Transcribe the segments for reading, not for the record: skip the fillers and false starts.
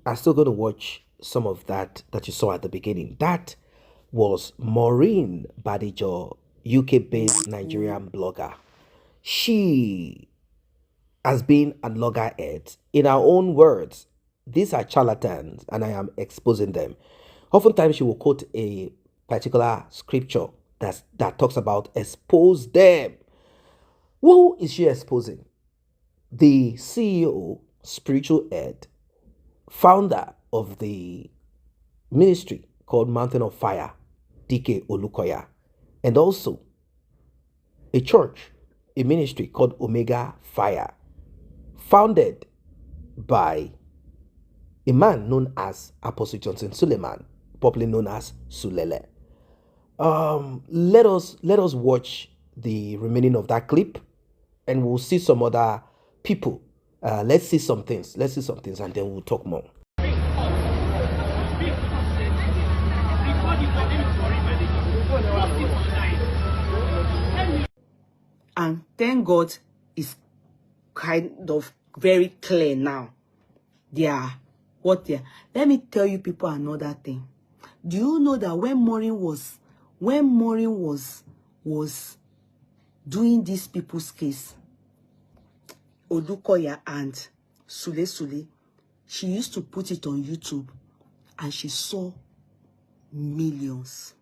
are still going to watch some of that you saw at the beginning. That was Maureen Badejo, UK-based Nigerian blogger. She has been a loggerhead. In her own words, these are charlatans and I am exposing them. Oftentimes she will quote a particular scripture that talks about expose them. Who is she exposing? The CEO, spiritual head, founder of the ministry called Mountain of Fire, DK Olukoya, and also a church, a ministry called Omega Fire, founded by a man known as Apostle Johnson Sulieman, popularly known as Sulele. Let us watch the remaining of that clip, and we'll see some other people. Let's see some things, and then we'll talk more. And thank God it's kind of very clear now. They are what they are. Let me tell you people another thing. Do you know that when Maureen was doing these people's case, Olukoya and Sule, she used to put it on YouTube and she saw millions.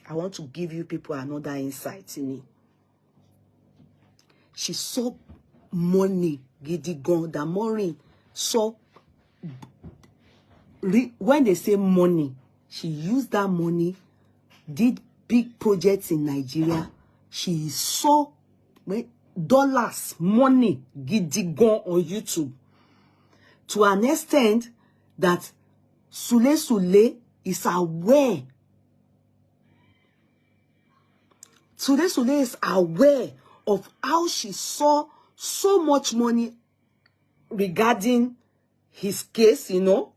I want to give you people another insight in it. She saw money, gidigon, that Maureen saw. When they say money, she used that money, did big projects in Nigeria. She saw dollars, money, gidigon on YouTube. To an extent that Sule is aware. Sule is aware of how she saw so much money regarding his case,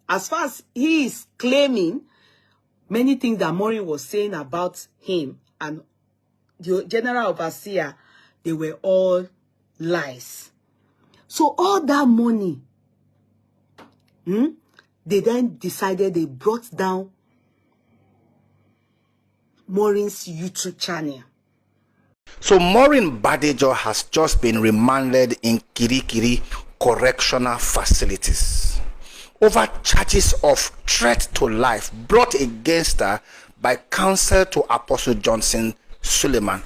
as far as he is claiming many things that Maureen was saying about him and the general overseer, they were all lies. So all that money, they then decided they brought down Maureen's YouTube channel. So Maureen Badejo has just been remanded in Kirikiri Correctional Facilities over charges of threat to life brought against her by counsel to Apostle Johnson Sulieman.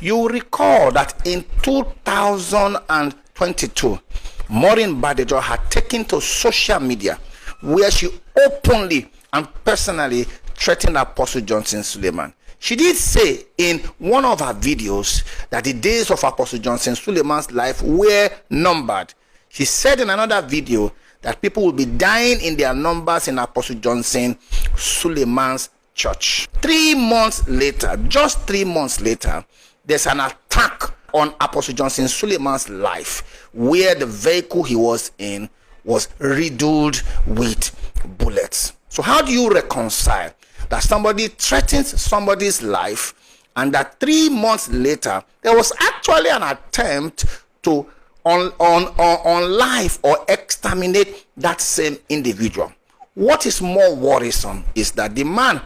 You recall that in 2022, Maureen Badejo had taken to social media where she openly and personally threatened Apostle Johnson Sulieman. She did say in one of her videos that the days of Apostle Johnson Sulieman's life were numbered. She said in another video that people will be dying in their numbers in Apostle Johnson Sulieman's church. 3 months later, just 3 months later, there's an attack on Apostle Johnson Sulieman's life where the vehicle he was in was riddled with bullets. So how do you reconcile that somebody threatens somebody's life and that 3 months later there was actually an attempt to unlife or exterminate that same individual? What is more worrisome is that the man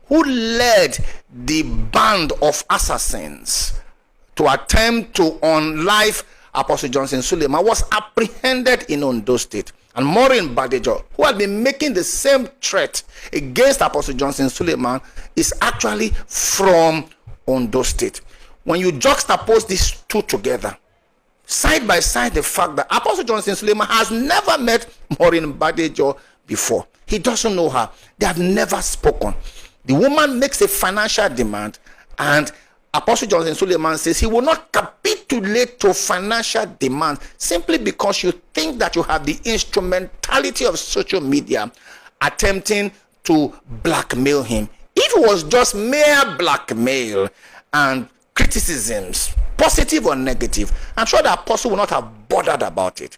who led the band of assassins to attempt to unlife Apostle Johnson Sulieman was apprehended in Ondo State. And Maureen Badejo, who had been making the same threat against Apostle Johnson Sulieman, is actually from Ondo State. When you juxtapose these two together, side by side, the fact that Apostle Johnson Sulieman has never met Maureen Badejo before. He doesn't know her. They have never spoken. The woman makes a financial demand, and Apostle Johnson Sulieman says he will not capitulate to financial demand simply because you think that you have the instrumentality of social media attempting to blackmail him. If it was just mere blackmail and criticisms, positive or negative, I'm sure the apostle will not have bothered about it.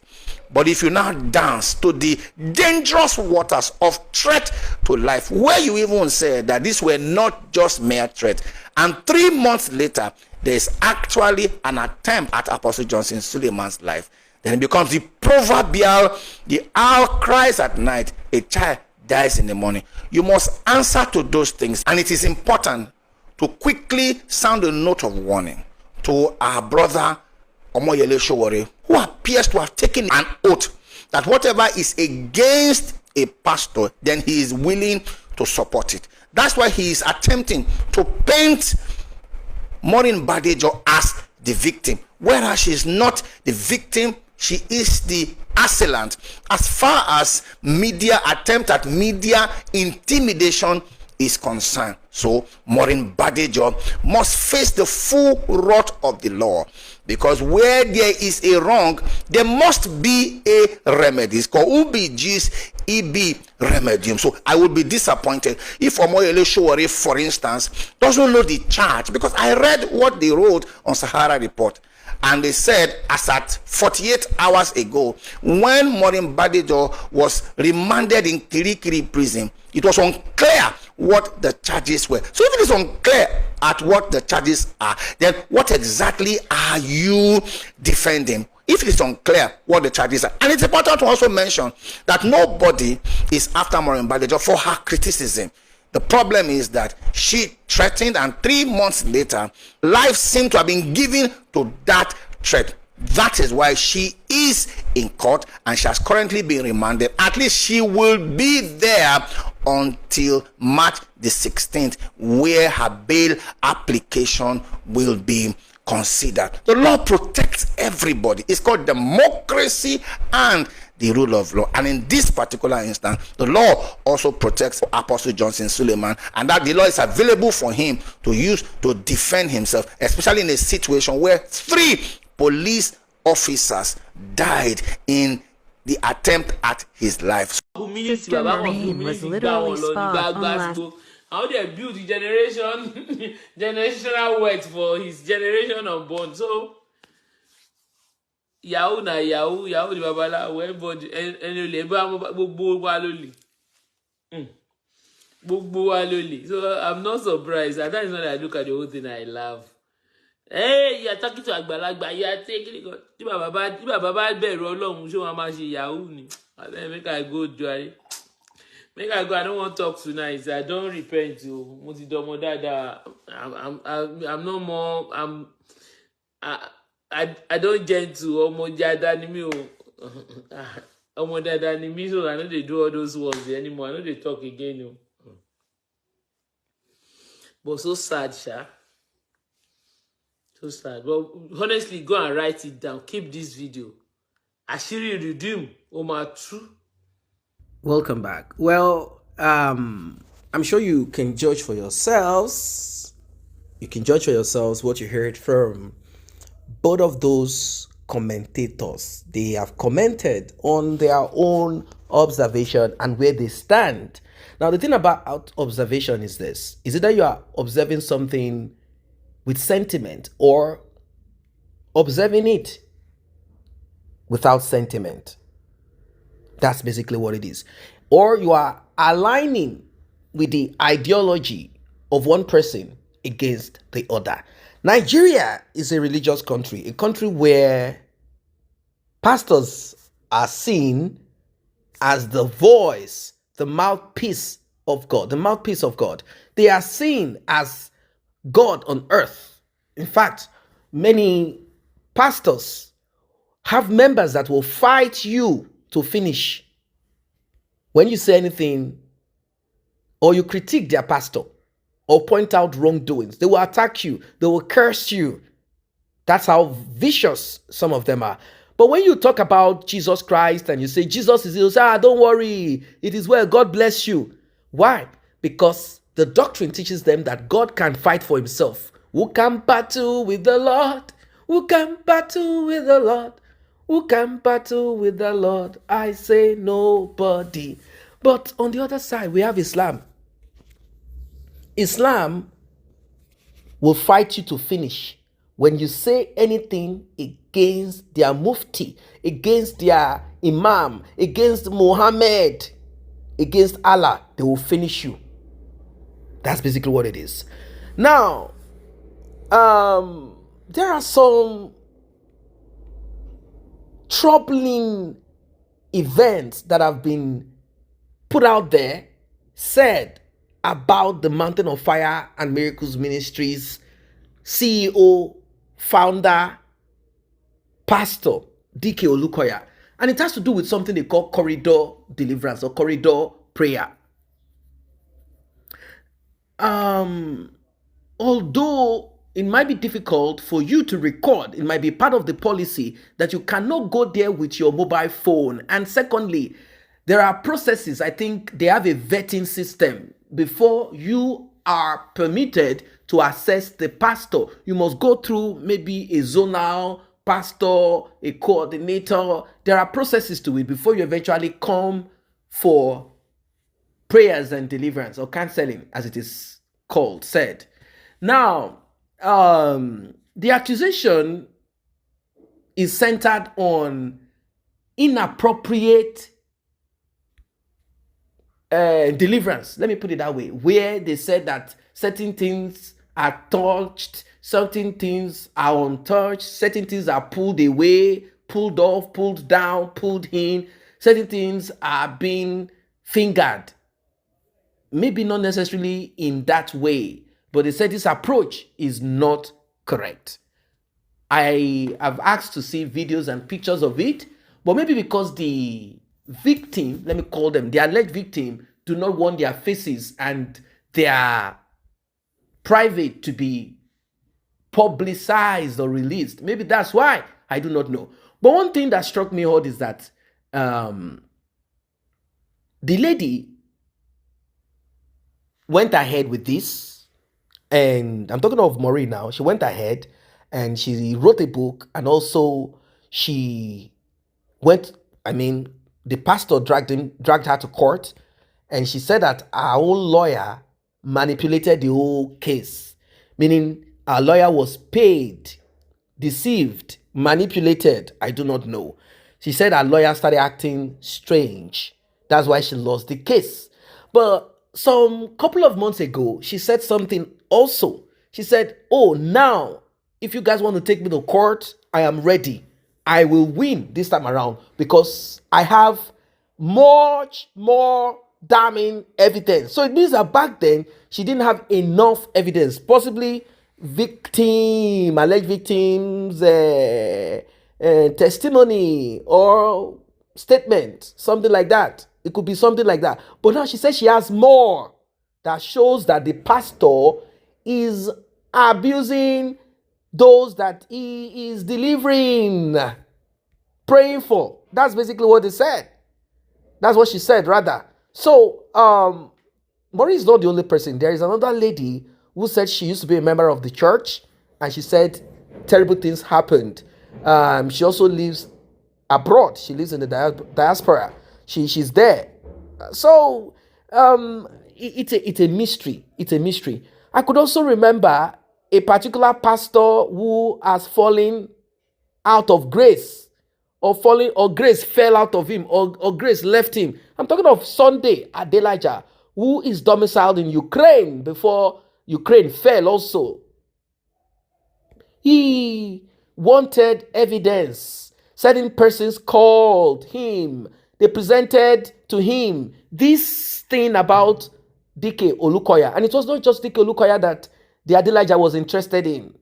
But if you now dance to the dangerous waters of threat to life, where you even said that these were not just mere threat, and 3 months later, there is actually an attempt at Apostle Johnson Sulieman's life, Then it becomes the proverbial, the owl cries at night, a child dies in the morning. You must answer to those things. And it is important to quickly sound a note of warning to our brother Omoyele Sowore, who appears to have taken an oath that whatever is against a pastor, then he is willing to support it. That's why he is attempting to paint Maureen Badejo as the victim, whereas she is not the victim, she is the assailant. As far as media attempt at media intimidation is concerned, so Maureen Badejo must face the full wrath of the law, because where there is a wrong, there must be a remedy. It's called UBG's EB remedium. So I would be disappointed if Omoyele Sowore, for instance, doesn't know the charge, because I read what they wrote on Sahara Report. And they said, as at 48 hours ago, when Maureen Badejo was remanded in Kirikiri prison, it was unclear what the charges were. So if it is unclear at what the charges are, then what exactly are you defending? If it is unclear what the charges are. And it's important to also mention that nobody is after Maureen Badejo for her criticism. The problem is that she threatened, and 3 months later, life seemed to have been given to that threat. That is why she is in court, and she has currently been remanded. At least she will be there until March the 16th, where her bail application will be considered. The law protects everybody. It's called democracy and the rule of law. And in this particular instance, the law also protects Apostle Johnson Sulieman, and that the law is available for him to use to defend himself, especially in a situation where 3 police officers died in the attempt at his life. Sister Maureen was literally spot on last. How they build the generation, generational wealth for his generation unborn. So, Yahoo na Yahoo, Yahoo the Babalawo, everybody, any gbogbo wa lole. Gbogbo wa lole. So, I'm not surprised. At times when I look at the whole thing, I laugh. Hey, you're talking to Agbalagba, you're taking it. Tí bàbá bá bẹ̀rù Ọlọ́run, ṣé wọ́n máa ṣe Yahoo ni? Make I go, Joy. Make I go. I don't want to talk tonight. I don't repent. Mo ti dọmọ dáadáa. I'm no more. I don't gentle. Ọmọ dáadáa ni mí o. Ọmọ dáadáa ni mí, so I know they do all those words anymore. I know they talk again. But so sad, Sha. So sad. But honestly, go and write it down. Keep this video. Àṣírí redeem. Oma true. Welcome back. Well, I'm sure you can judge for yourselves. You can judge for yourselves what you heard from both of those commentators. They have commented on their own observation and where they stand. Now, the thing about observation is this. Is either you are observing something with sentiment or observing it without sentiment. That's basically what it is. Or you are aligning with the ideology of one person against the other. Nigeria is a religious country, a country where pastors are seen as the voice, the mouthpiece of God, the mouthpiece of God. They are seen as God on earth. In fact, many pastors have members that will fight you to finish. When you say anything or you critique their pastor or point out wrongdoings, they will attack you, they will curse you. That's how vicious some of them are. But when you talk about Jesus Christ and you say Jesus is ill, say, don't worry, it is well, God bless you. Why? Because the doctrine teaches them that God can fight for himself. Who can battle with the Lord? Who can battle with the Lord? Who can battle with the Lord? I say nobody. But on the other side, we have Islam. Islam will fight you to finish. When you say anything against their mufti, against their imam, against Muhammad, against Allah, they will finish you. That's basically what it is. Now, there are some troubling events that have been put out there, said about the Mountain of Fire and Miracles Ministries CEO, founder, pastor, DK Olukoya. And it has to do with something they call corridor deliverance or corridor prayer. Although it might be difficult for you to record, it might be part of the policy that you cannot go there with your mobile phone. And secondly, there are processes. I think they have a vetting system before you are permitted to access the pastor. You must go through maybe a zonal pastor, a coordinator. There are processes to it before you eventually come for prayers and deliverance, or counseling as it is said. Now, the accusation is centered on inappropriate deliverance. Let me put it that way, where they said that certain things are touched, certain things are untouched, certain things are pulled away, pulled off, pulled down, pulled in, certain things are being fingered. Maybe not necessarily in that way, but they said this approach is not correct. I have asked to see videos and pictures of it, but maybe because the victim, let me call them, the alleged victim, do not want their faces and their private to be publicized or released. Maybe that's why. I do not know. But one thing that struck me odd is that the lady went ahead with this, and I'm talking of Maureen now. She went ahead and she wrote a book, and also she went, the pastor dragged her to court, and she said that our own lawyer manipulated the whole case, meaning our lawyer was paid, deceived, manipulated. I do not know. She said our lawyer started acting strange. That's why she lost the case. But some couple of months ago, she said something also. She said, oh, now, if you guys want to take me to court, I am ready. I will win this time around because I have much more damning evidence. So it means that back then, she didn't have enough evidence. Possibly alleged victims, testimony or statement, something like that. It could be something like that. But now she says she has more that shows that the pastor is abusing those that he is delivering, praying for. That's basically what they said. That's what she said, rather. So, Maureen is not the only person. There is another lady who said she used to be a member of the church, and she said terrible things happened. She also lives abroad. She lives in the diaspora. She's there. So it's a mystery. It's a mystery. I could also remember a particular pastor who has fallen out of grace, or grace fell out of him, or grace left him. I'm talking of Sunday Adelaja, who is domiciled in Ukraine before Ukraine fell also. He wanted evidence. Certain persons called him. They presented to him this thing about DK Olukoya. And it was not just DK Olukoya that the Adelaja was interested in.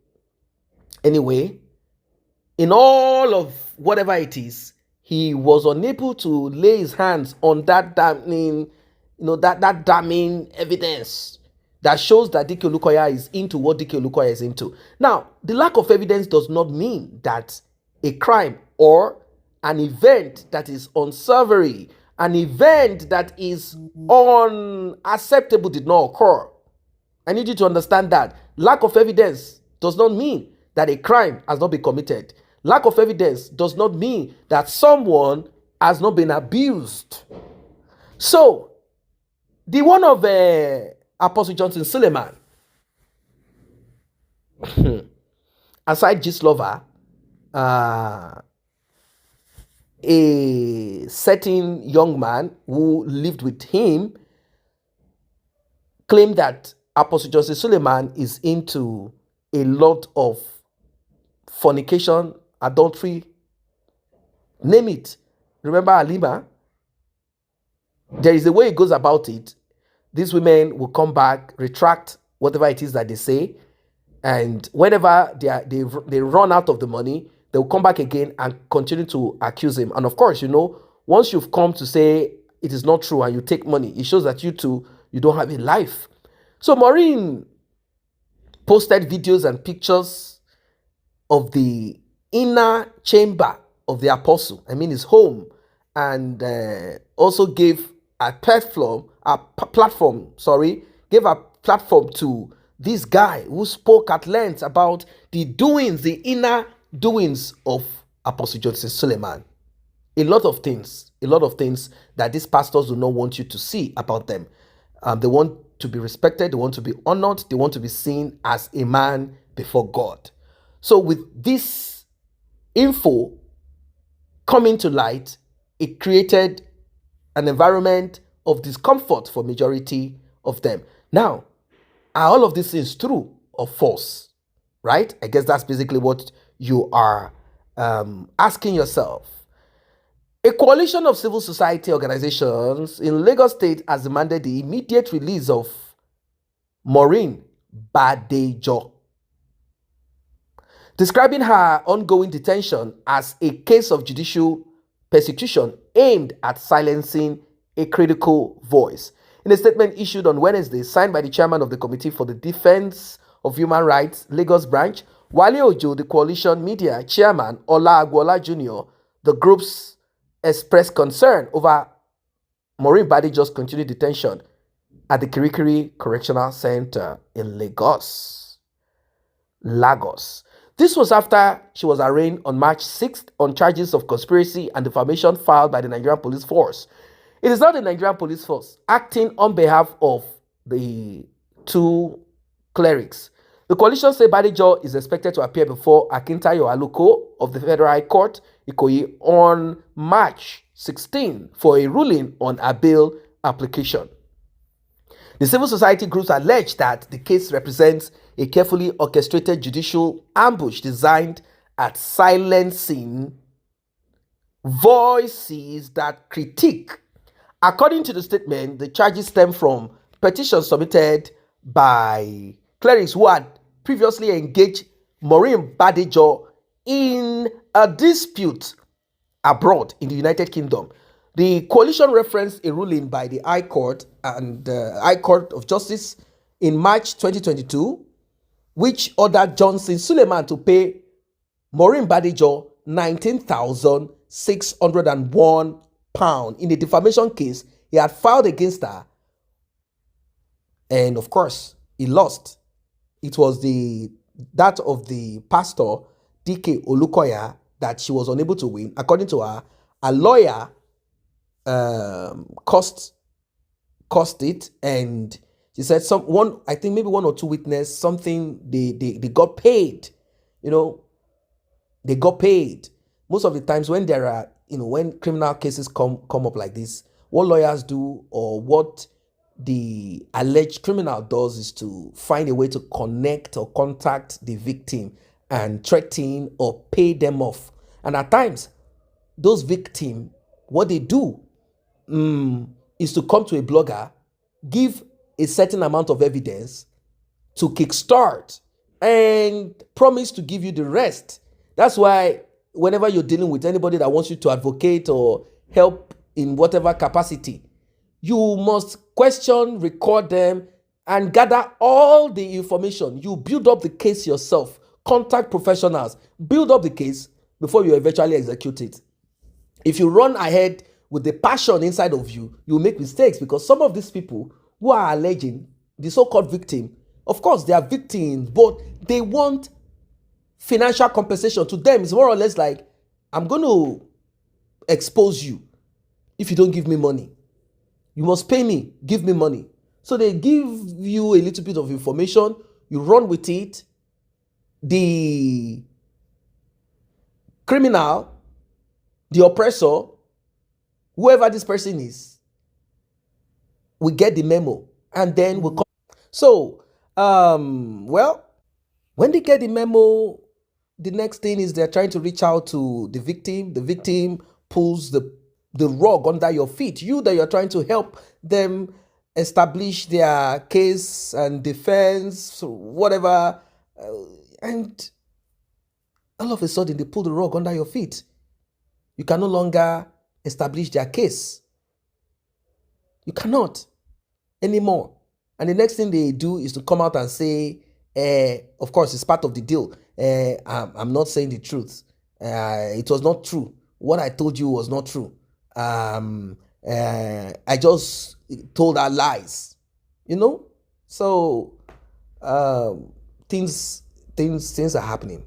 Anyway, in all of whatever it is, he was unable to lay his hands on that damning, that damning evidence that shows that DK Olukoya is into what DK Olukoya is into. Now, the lack of evidence does not mean that a crime or an event that is unsavory, an event that is unacceptable did not occur. I need you to understand that. Lack of evidence does not mean that a crime has not been committed. Lack of evidence does not mean that someone has not been abused. So, the one of Apostle Johnson Sulieman, aside Gistlover, a certain young man who lived with him claimed that Apostle Johnson Sulieman is into a lot of fornication, adultery, name it. Remember Halima? There is a way it goes about it. These women will come back, retract whatever it is that they say, and whenever they run out of the money, they'll come back again and continue to accuse him. And of course, once you've come to say it is not true and you take money, it shows that you don't have a life. So Maureen posted videos and pictures of the inner chamber of the apostle, his home, and also gave a platform to this guy who spoke at length about the inner doings of Apostle Joseph Sulieman. A lot of things that these pastors do not want you to see about them. They want to be respected, they want to be honored, they want to be seen as a man before God. So with this info coming to light, it created an environment of discomfort for majority of them. Now, are all of these things true or false? Right? I guess that's basically what you are asking yourself. A coalition of civil society organizations in Lagos State has demanded the immediate release of Maureen Badejo, describing her ongoing detention as a case of judicial persecution aimed at silencing a critical voice. In a statement issued on Wednesday, signed by the chairman of the Committee for the Defense of Human Rights, Lagos branch, Wale Ojo, the coalition media chairman, Ola Agwola Jr., the groups expressed concern over Maureen Badejo's continued detention at the Kirikiri Correctional Center in Lagos. This was after she was arraigned on March 6th on charges of conspiracy and defamation filed by the Nigerian Police Force. It is not the Nigerian Police Force acting on behalf of the two clerics. The coalition said Badejo is expected to appear before Akintayo Aluko of the Federal High Court, Ikoyi, on March 16 for a ruling on a bail application. The civil society groups allege that the case represents a carefully orchestrated judicial ambush designed at silencing voices that critique. According to the statement, the charges stem from petitions submitted by clerics who had previously engaged Maureen Badejo in a dispute abroad in the United Kingdom. The coalition referenced a ruling by the High Court and High Court of Justice in March 2022, which ordered Johnson Sulieman to pay Maureen Badejo £19,601 in a defamation case he had filed against her. And of course, he lost. It was that of the pastor, DK Olukoya, that she was unable to win. According to her, a lawyer cost it, and she said I think maybe one or two witnesses, something they got paid. They got paid. Most of the times when there are, when criminal cases come up like this, what lawyers do or what the alleged criminal does is to find a way to connect or contact the victim and threaten or pay them off. And at times, those victims, what they do is to come to a blogger, give a certain amount of evidence to kickstart and promise to give you the rest. That's why whenever you're dealing with anybody that wants you to advocate or help in whatever capacity, you must question, record them, and gather all the information. You build up the case yourself, contact professionals, build up the case before you eventually execute it. If you run ahead with the passion inside of you, you'll make mistakes, because some of these people who are alleging, the so-called victim, of course, they are victims, but they want financial compensation. To them, it's more or less like, I'm going to expose you if you don't give me money. You must pay me, give me money. So they give you a little bit of information, you run with it. The criminal, the oppressor, whoever this person is, we get the memo, and then we come. So, well, when they get the memo, the next thing is they're trying to reach out to the victim. The victim pulls the rug under your feet. You that you're trying to help them establish their case and defense, whatever, and all of a sudden they pull the rug under your feet. You can no longer establish their case. You cannot anymore. And the next thing they do is to come out and say, of course, it's part of the deal. I'm not saying the truth. It was not true. What I told you was not true. I just told her lies. So things are happening.